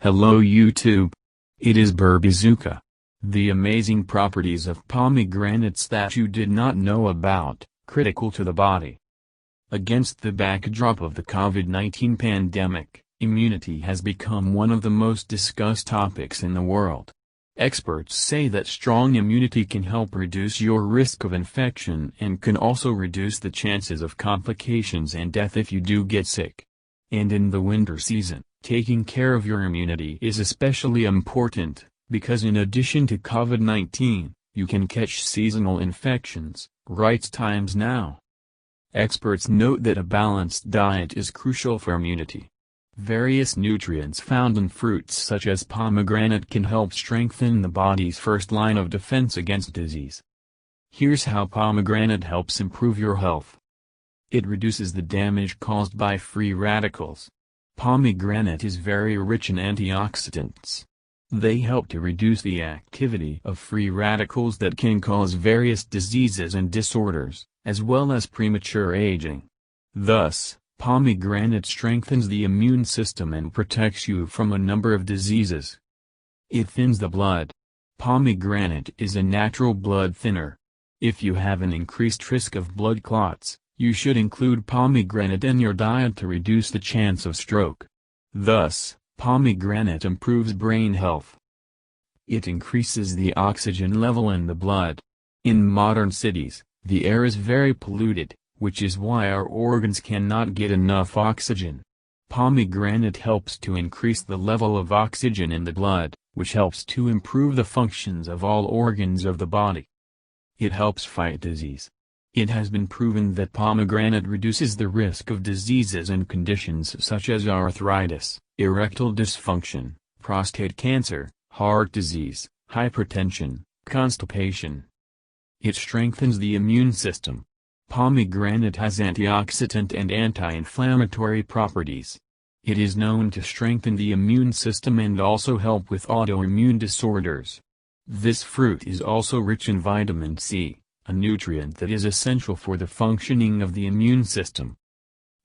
Hello YouTube. It is Burbazooka. The amazing properties of pomegranates that you did not know about, critical to the body. Against the backdrop of the COVID-19 pandemic, immunity has become one of the most discussed topics in the world. Experts say that strong immunity can help reduce your risk of infection and can also reduce the chances of complications and death if you do get sick. And in the winter season, taking care of your immunity is especially important, because in addition to COVID-19, you can catch seasonal infections, right times now. Experts note that a balanced diet is crucial for immunity. Various nutrients found in fruits such as pomegranate can help strengthen the body's first line of defense against disease. Here's how pomegranate helps improve your health. It reduces the damage caused by free radicals. Pomegranate is very rich in antioxidants. They help to reduce the activity of free radicals that can cause various diseases and disorders, as well as premature aging. Thus, pomegranate strengthens the immune system and protects you from a number of diseases. It thins the blood. Pomegranate is a natural blood thinner. If you have an increased risk of blood clots, you should include pomegranate in your diet to reduce the chance of stroke. Thus, pomegranate improves brain health. It increases the oxygen level in the blood. In modern cities, the air is very polluted, which is why our organs cannot get enough oxygen. Pomegranate helps to increase the level of oxygen in the blood, which helps to improve the functions of all organs of the body. It helps fight disease. It has been proven that pomegranate reduces the risk of diseases and conditions such as arthritis, erectile dysfunction, prostate cancer, heart disease, hypertension, constipation. It strengthens the immune system. Pomegranate has antioxidant and anti-inflammatory properties. It is known to strengthen the immune system and also help with autoimmune disorders. This fruit is also rich in vitamin C, a nutrient that is essential for the functioning of the immune system.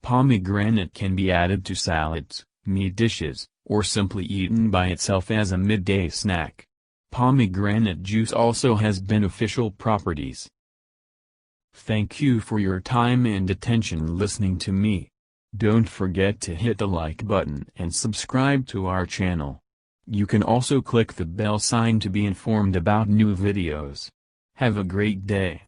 Pomegranate can be added to salads, meat dishes, or simply eaten by itself as a midday snack. Pomegranate juice also has beneficial properties. Thank you for your time and attention listening to me. Don't forget to hit the like button and subscribe to our channel. You can also click the bell sign to be informed about new videos. Have a great day.